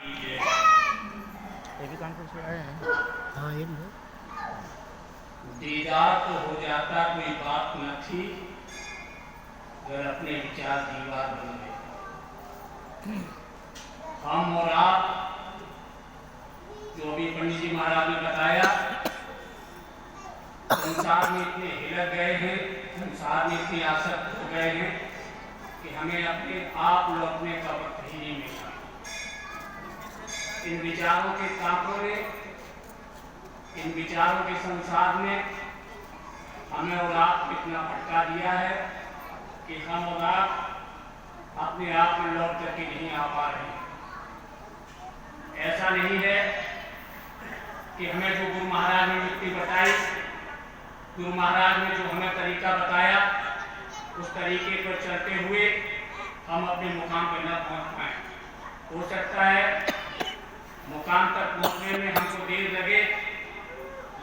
ये भी कानपुर से आए हैं। हाँ ये भी है। दीदार तो हो जाता कोई बात न थी, अगर अपने विचार दीवार बन गए। हम और आप, जो भी पंडित जी महाराज ने बताया, संसार में इतने हिलक गए हैं, संसार में इतने आसक्त हो गए हैं कि हमें अपने आप लौटने का वक्त ही नहीं मिला। इन विचारों के तापों ने, इन विचारों के संसार ने हमें और आप इतना भटका दिया है कि हम और आप अपने आप में लौट करके नहीं आ पा रहे। ऐसा नहीं है कि हमें जो गुरु महाराज ने युक्ति बताई, गुरु महाराज ने जो हमें तरीका बताया, उस तरीके पर चलते हुए हम अपने मुकाम पर न पहुंच पाए। हो सकता है मुकाम तक पहुंचने में हमको देर लगे,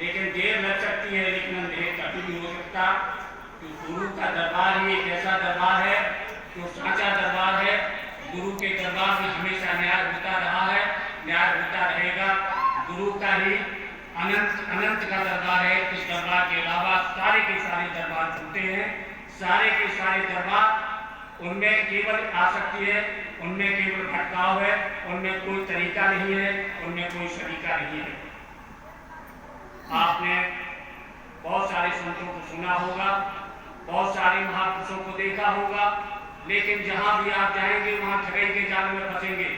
लेकिन देर लग सकती है, लेकिन अंधेर कभी नहीं हो सकता। कि गुरु का दरबार ही एक ऐसा दरबार है जो साचा दरबार है। गुरु के दरबार में हमेशा न्याय होता रहा है, न्याय होता रहेगा। गुरु का ही अनंत अनंत का दरबार है। इस दरबार के अलावा सारे के सारे दरबार चलते हैं। सारे के सारे दरबार, उनमें केवल आसक्ति है, उनमें केवल भटकाव है, उनमें कोई तरीका नहीं है, उनमें कोई सलीका नहीं है। आपने बहुत सारे संतों को सुना होगा, बहुत सारे महापुरुषों को देखा होगा, लेकिन जहां भी आप जाएंगे वहां ठगी के जाल में फंसेंगे।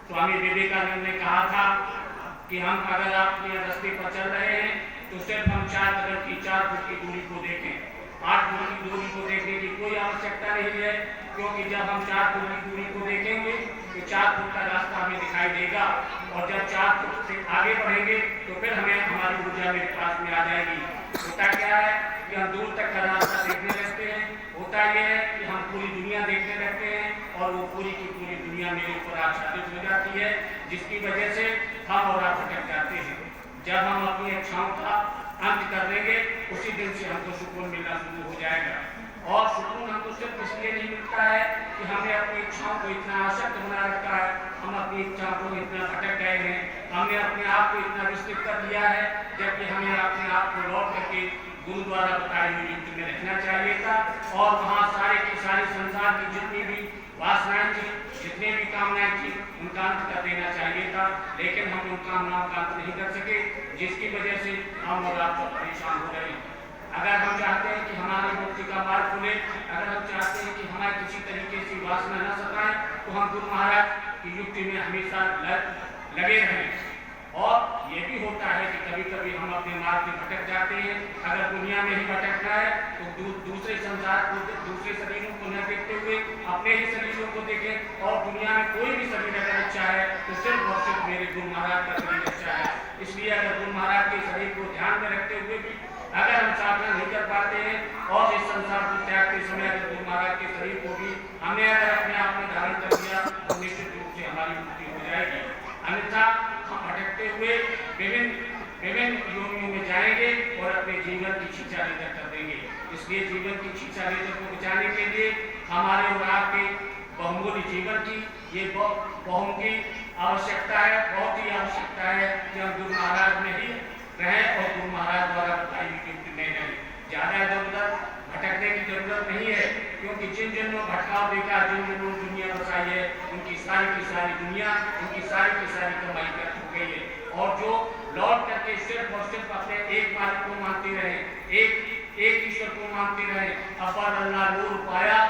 स्वामी विवेकानंद ने कहा था कि हम अगर अपने रास्ते पर चल रहे हैं तो सिर्फ हम 4 कदम की 4 फुट की दूरी को देखें। 8 फुट की दूरी को देखने की कोई आवश्यकता नहीं है, क्योंकि जब हम 4 फुट की दूरी को देखेंगे तो 4 फुट का रास्ता हमें दिखाई देगा, और जब 4 फुट से आगे बढ़ेंगे तो फिर हमें हमारी ऊर्जा मेरे पास में आ जाएगी। होता क्या है कि हम दूर तक का रास्ता देखने लगते हैं। होता यह है कि हम पूरी दुनिया देखने लगते हैं, और वो पूरी की पूरी दुनिया मेरे ऊपर आच्छादित हो जाती है, जिसकी वजह से हम और आप भटक जाते हैं। जब हम अपनी इच्छाओं का अंत कर देंगे, उसी दिन से हमको सुकून मिलना शुरू हो जाएगा। और सुकून हमको सिर्फ इसलिए नहीं मिलता है कि हमने अपनी इच्छाओं को इतना आसक्त बना रखा है, हम अपनी इच्छाओं को इतना भटक गए हैं, हमने अपने आप को इतना विस्तृत कर लिया है, जबकि हमें अपने आप को लौट करके गुरु द्वारा बताई हुई युक्ति में रखना चाहिए था। और वहाँ सारे की सारी संसार की जितनी भी वासनाएं थी, जितनी भी कामनाएं थी, उनका अंत कर देना चाहिए था, लेकिन हम उन कामनाओं का अंत नहीं कर सके, जिसकी वजह से हम और आप सब परेशान हो रहे हैं। अगर हम चाहते हैं कि हमारी मुक्ति का मार्ग खुले, अगर हम चाहते हैं कि हमारे किसी तरीके से वासना न सताएं, तो हम गुरु महाराज की युक्ति में हमेशा लगे रहें। और ये भी होता है कि कभी कभी हम अपने मार्ग में भटक जाते हैं। अगर दुनिया में ही भटकना है तो दूसरे संसार को, दूसरे शरीरों को न देखते हुए अपने ही शरीरों को देखें। और दुनिया में कोई भी शरीर अगर अच्छा है तो सिर्फ और सिर्फ मेरे गुरु महाराज का शरीर अच्छा है। इसलिए अगर गुरु महाराज के शरीर को ध्यान में रखते हुए भी अगर हम साधना नहीं कर पाते हैं, और इस संसार को त्यागते समय अगर गुरु महाराज के शरीर को भी हमने अगर अपने आप में धारण कर दिया, तो निश्चित रूप से हमारी मुक्ति हो जाएगी। अन्यथा हम भटकते हुए विभिन्न योनियों में जाएंगे और अपने जीवन की शिक्षा लेकर कर देंगे। इसलिए जीवन की शिक्षा लेकर को बचाने के लिए हमारे और आपके बहुमूल्य जीवन की ये बहुमुखी आवश्यकता है, बहुत ही आवश्यकता है कि हम गुरु महाराज में ही रहें और गुरु महाराज द्वारा बताई हुई युक्ति में रहें। ज्यादा जरूरत भटकने की जरूरत नहीं है, क्योंकि जिन जिन्होंने भटकाव देखा, जिन जिन्होंने दुनिया बसाई है, उनकी सारी की सारी दुनिया, उनकी सारी की सारी कमाई कर हो गई है। और जो लौट करके सिर्फ और सिर्फ अपने एक मालिक को मानते रहे, एक ईश्वर को मानते रहे, अपर अल्लाह नूर पाया,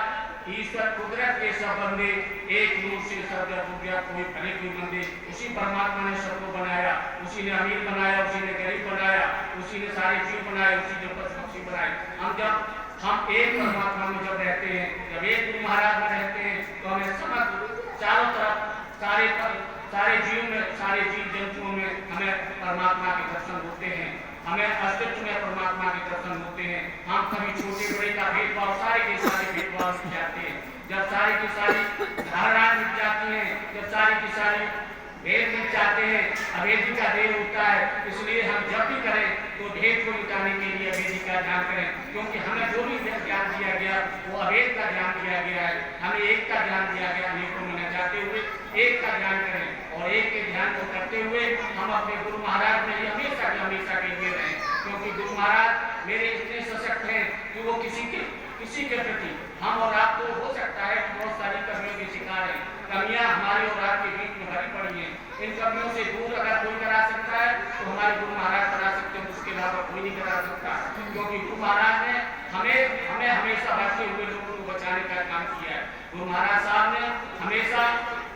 ईश्वर कुदरत के सब बंदे, एक नूर से सब जब हो गया, कोई भले कोई बंदे। उसी परमात्मा ने सबको बनाया, उसी ने अमीर बनाया, उसी ने गरीब बनाया, उसी ने सारे जीव बनाए, उसी ने पशु पक्षी बनाए। हम एक परमात्मा में जब रहते हैं, जब एक गुरु महाराज में रहते हैं, तो हमें समझ चारों तरफ सारे जीव जंतुओं में हमें परमात्मा के दर्शन होते हैं, हमें अस्तित्व में परमात्मा के दर्शन होते हैं। हम कभी छोटे बड़े का भेदभाव, सारे के सारे भेदभाव मिट जाते हैं। जब सारी की सारी धारणाएं मिट जाती हैं, जब सारी की सारी भेद नहीं चाहते हैं, अभेदी का देह होता है, इसलिए हम जब भी करें तो भेद को मिटाने के लिए अभेदी का ध्यान करें, क्योंकि हमें जो भी ज्ञान दिया गया वो अभेद का ध्यान दिया गया है। हमें एक का ध्यान दिया गया, अनेकों में न जाते हुए एक का ध्यान करें और एक के ध्यान को करते हुए हम अपने गुरु महाराज में हमेशा के लिए रहें, क्योंकि गुरु महाराज मेरे इतने सशक्त हैं कि वो किसी के प्रति हम और आपको हो सकता है कि बहुत सारी कमियों के शिकार हैं, कमियां हमारे और आपके बीच में भरी पड़ी हैं। इन कमियों से दूर अगर कोई करा सकता है तो हमारे गुरु महाराज करा सकते हैं, उसके अलावा कोई नहीं करा सकता, क्योंकि गुरु महाराज ने हमें हमेशा भटके हुए लोगों को बचाने का काम किया है। गुरु महाराज साहब ने हमेशा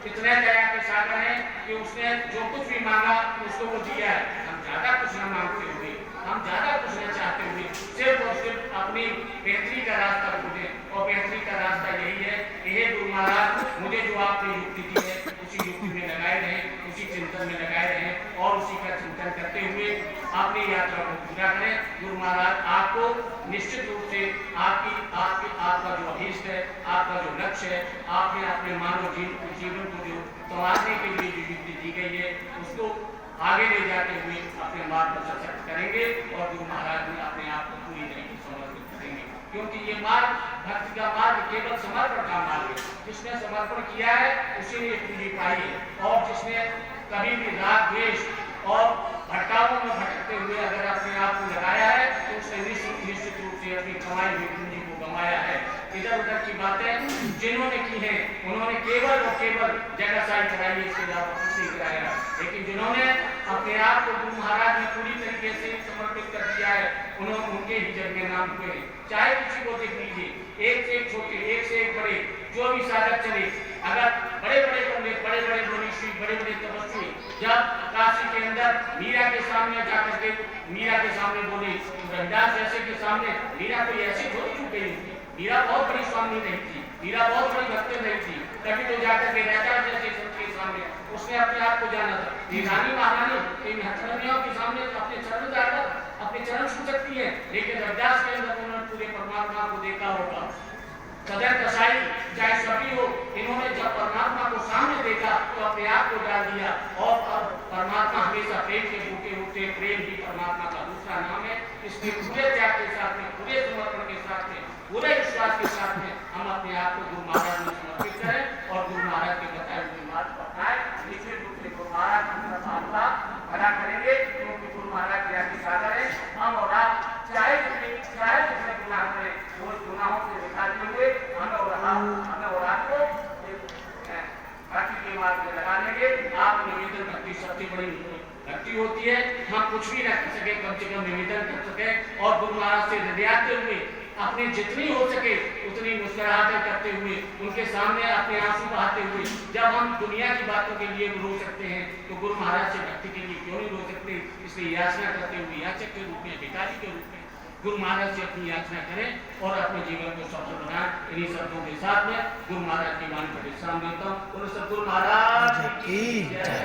इतने दया के सागर हैं कि उसने जो कुछ भी मांगा उसको वो दिया है। हम ज्यादा कुछ न मांगते हुए, हम ज्यादा कुछ न चाहते हुए सिर्फ और सिर्फ अपनी बेहतरी का रास्ता ढूंढे, और बेहतरी का रास्ता यही है कि हे गुरु महाराज, मुझे जो आपने युक्ति दी है उसी युक्ति में लगाए रहें, उसी चिंतन में लगाए रहें और उसी का चिंतन करते हुए अपनी यात्रा को पूरा करें। गुरु महाराज आपको निश्चित रूप से आपका जो अभीष्ट है, आपका जो लक्ष्य है, आपने अपने मानव जीवन को जो संवारने के लिए जो युक्ति दी गई है उसको आगे ले जाते हुए अपने मार्ग को सशक्त करेंगे और गुरु महाराज में अपने आप को पूरी तरीके से समर्पित करेंगे, क्योंकि ये मार्ग भक्ति का मार्ग केवल समर्पण का मार्ग है। जिसने समर्पण किया है उसी ने पूरी पाई है, और जिसने कभी भी राग द्वेष और भटकावों में भटकते हुए अगर अपने आप को लगाया है तो उसने निश्चित रूप से अपनी कमाई हुई पूंजी को गंवाया है। इधर उधर की बातें जिन्होंने की हैं उन्होंने केवल और केवल जगहसाई कराई, इसके अलावा कुछ नहीं कराया, लेकिन जिन्होंने अपने आप को गुरु महाराज ने पूरी तरीके से समर्पित कर दिया है उनके ही जग में नाम हुए। चाहे किसी को देख लीजिए, एक से एक छोटे, एक से एक बड़े, जो भी साधक चले, अगर बड़े बड़े पंडित, बड़े बड़े ऋषि, बड़े बड़े तपस्वी जब काशी के अंदर मीरा के सामने जाकर के मीरा के सामने बोले, रविदास जैसे के सामने मीरा कोई ऐसी थोड़ी चुप गई थी। मीरा बहुत बड़ी स्वामी नहीं थी, मीरा बहुत बड़ी भक्त नहीं थी, तभी तो जाकर के राजा जैसे सबके सामने उसने अपने आप को जाना था। ये रानी महारानी इन हथकड़ियों के सामने अपने चरण जाकर अपने चरण छू सकती है, लेकिन रविदास के अंदर उन्होंने पूरे परमात्मा को देखा होगा। सदर कसाई चाहे सभी हो, इन्होंने जब परमात्मा को सामने देखा तो अपने आप को डाल दिया, और परमात्मा हमेशा प्रेम के भूखे होते, प्रेम ही परमात्मा का दूसरा नाम है। इसलिए पूरे त्याग के साथ में, पूरे समर्पण के साथ में, पूरे विश्वास के साथ में हम अपने आप को गुरु महाराज में समर्पित करें और गुरु महाराज के बताए हुए मार्ग पर अपनाएं। निश्चित रूप से गुरु महाराज हमारा भला करेंगे, क्योंकि गुरु महाराज की आज्ञा सागर है। हम और आप चाहे जितने गुनाह करें वो गुनाहों से निकालते हुए हमें और आपको भक्ति के मार्ग में लगा लेंगे। आप निवेदन भक्ति सबसे बड़ी भक्ति होती है, हम कुछ भी न कर सके कम से कम निवेदन कर सके और गुरु महाराज से हृदयाते हुए अपने जितनी हो सके उतनी मुस्कुराहटें करते हुए उनके सामने अपने आंसू बहाते हुए, जब हम दुनिया की बातों के लिए रो सकते हैं तो गुरु महाराज से भक्ति के लिए क्यों नहीं रो सकते। इसलिए याचना करते हुए, याचक के रूप में, भिखारी के रूप में गुरु महाराज से अपनी याचना करें और अपने जीवन को सफल बनाएं। इन्हीं शब्दों के साथ में गुरु महाराज की वाणी पर विश्राम देता हूँ। सतगुरु महाराज की जय।